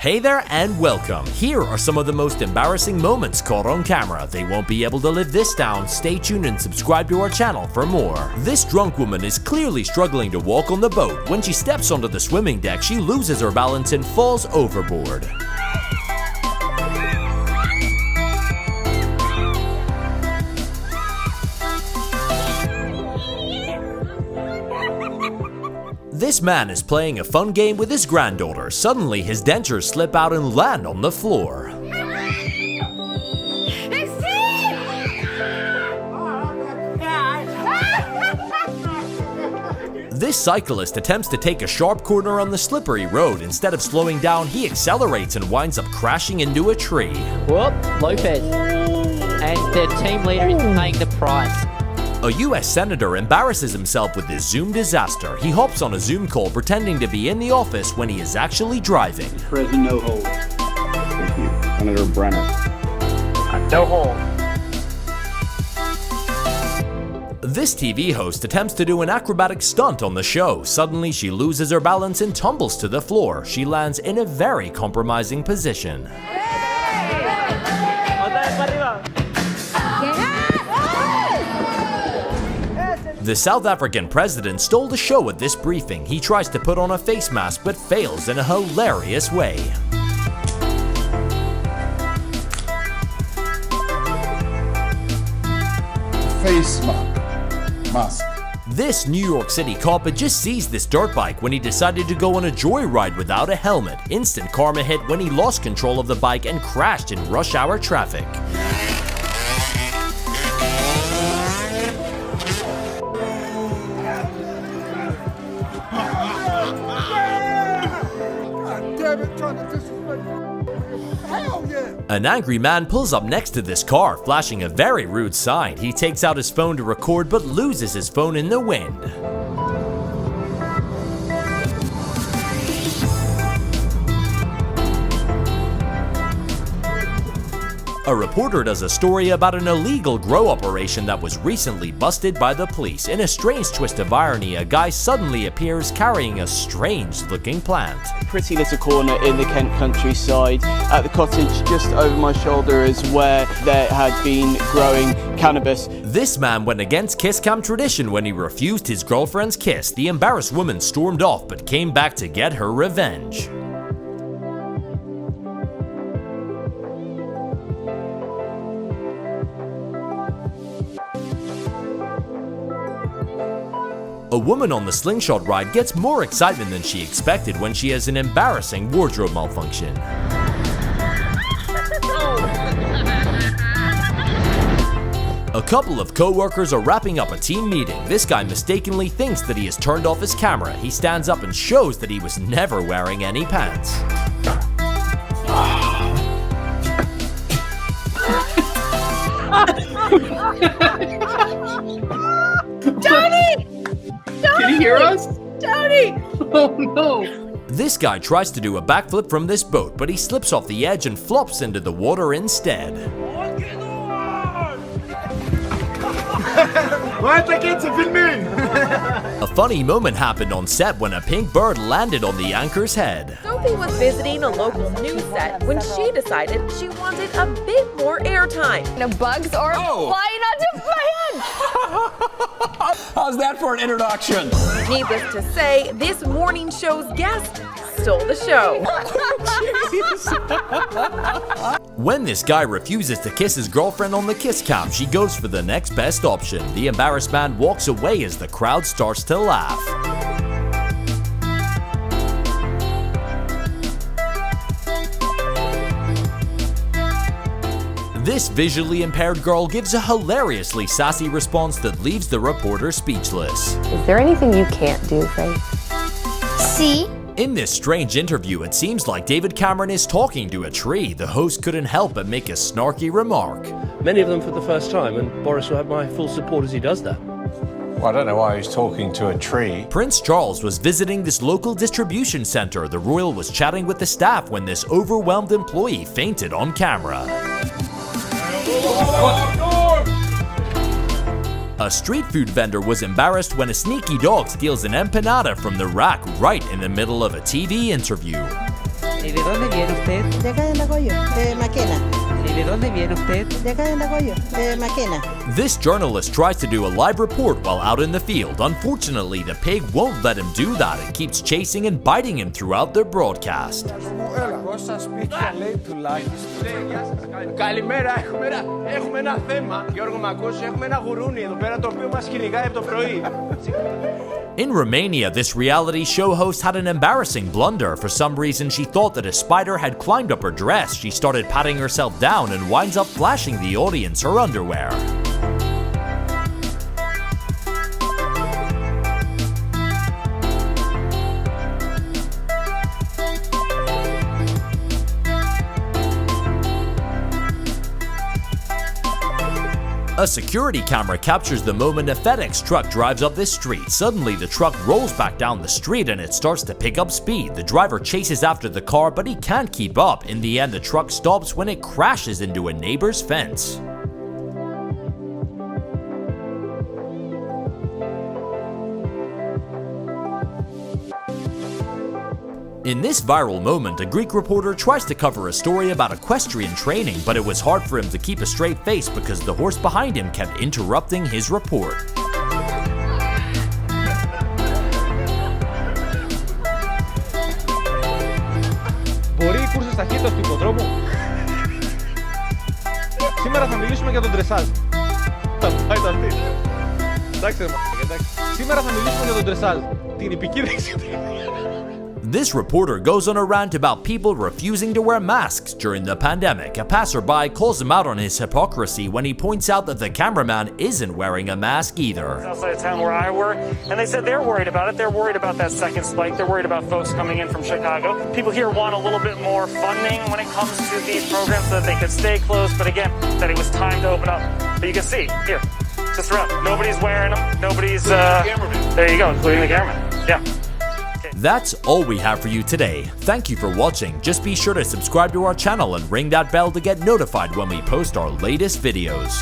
Hey there and welcome. Here are some of the most embarrassing moments caught on camera. They won't be able to live this down. Stay tuned and subscribe to our channel for more. This drunk woman is clearly struggling to walk on the boat. When she steps onto the swimming deck, she loses her balance and falls overboard. This man is playing a fun game with his granddaughter. Suddenly, his dentures slip out and land on the floor. This cyclist attempts to take a sharp corner on the slippery road. Instead of slowing down, he accelerates and winds up crashing into a tree. Whoop, Lopez. And the team leader is paying the price. A US senator embarrasses himself with this Zoom disaster. He hops on a Zoom call pretending to be in the office when he is actually driving. President No Hold. Thank you. Senator Brenner. No hold. This TV host attempts to do an acrobatic stunt on the show. Suddenly, she loses her balance and tumbles to the floor. She lands in a very compromising position. The South African president stole the show at this briefing. He tries to put on a face mask but fails in a hilarious way. Face mask. This New York City cop had just seized this dirt bike when he decided to go on a joyride without a helmet. Instant karma hit when he lost control of the bike and crashed in rush hour traffic. An angry man pulls up next to this car, flashing a very rude sign. He takes out his phone to record but loses his phone in the wind. A reporter does a story about an illegal grow operation that was recently busted by the police. In a strange twist of irony, a guy suddenly appears carrying a strange-looking plant. Pretty little corner in the Kent countryside. At the cottage just over my shoulder is where there had been growing cannabis. This man went against kiss cam tradition when he refused his girlfriend's kiss. The embarrassed woman stormed off but came back to get her revenge. A woman on the slingshot ride gets more excitement than she expected when she has an embarrassing wardrobe malfunction. A couple of co-workers are wrapping up a team meeting. This guy mistakenly thinks that he has turned off his camera. He stands up and shows that he was never wearing any pants. Tony! Can you hear us? Tony! Oh no! This guy tries to do a backflip from this boat, but he slips off the edge and flops into the water instead. A funny moment happened on set when a pink bird landed on the anchor's head. Sophie was visiting a local news set when she decided she wanted a bit more airtime. No bugs are flying onto my head. How's that for an introduction? Needless to say, this morning show's guest stole the show. When this guy refuses to kiss his girlfriend on the kiss cam, she goes for the next best option. The embarrassed man walks away as the crowd starts to laugh. This visually impaired girl gives a hilariously sassy response that leaves the reporter speechless. Is there anything you can't do, Faith? See? In this strange interview, it seems like David Cameron is talking to a tree. The host couldn't help but make a snarky remark. Many of them for the first time, and Boris will have my full support as he does that. Well, I don't know why he's talking to a tree. Prince Charles was visiting this local distribution center. The royal was chatting with the staff when this overwhelmed employee fainted on camera. A street food vendor was embarrassed when a sneaky dog steals an empanada from the rack right in the middle of a TV interview. ¿Y de dónde viene usted? De acá de Nagoyo, de Maquena. ¿Y de dónde viene usted? De acá de Nagoyo, de Maquena. This journalist tries to do a live report while out in the field. Unfortunately, the pig won't let him do that and keeps chasing and biting him throughout their broadcast. Καλημέρα, έχουμε ένα θέμα. Γιώργο μ' ακούς, έχουμε ένα γουρούνι εδώ πέρα το οποίο μας κυνηγάει από το πρωί. In Romania, this reality show host had an embarrassing blunder. For some reason, she thought that a spider had climbed up her dress. She started patting herself down and winds up flashing the audience her underwear. A security camera captures the moment a FedEx truck drives up this street. Suddenly, the truck rolls back down the street and it starts to pick up speed. The driver chases after the car, but he can't keep up. In the end, the truck stops when it crashes into a neighbor's fence. In this viral moment, a Greek reporter tries to cover a story about equestrian training, but it was hard for him to keep a straight face because the horse behind him kept interrupting his report. Μπορεί οι κούρσες ταχύτητας του υποδρόμου? Σήμερα θα μιλήσουμε για τον ντρεσάζ. Θα μου πάει το αυτή. Εντάξει, εντάξει. Σήμερα θα μιλήσουμε για τον ντρεσάζ. Την υπηκή δεξιότητα. This reporter goes on a rant about people refusing to wear masks during the pandemic. A passerby calls him out on his hypocrisy when he points out that the cameraman isn't wearing a mask either. Outside of town where I work, and they said they're worried about it. They're worried about that second spike. They're worried about folks coming in from Chicago. People here want a little bit more funding when it comes to these programs so that they could stay closed. But again, that it was time to open up. But you can see, here, just around. Nobody's wearing them. Nobody's, there you go, including the cameraman. Yeah. That's all we have for you today. Thank you for watching. Just be sure to subscribe to our channel and ring that bell to get notified when we post our latest videos.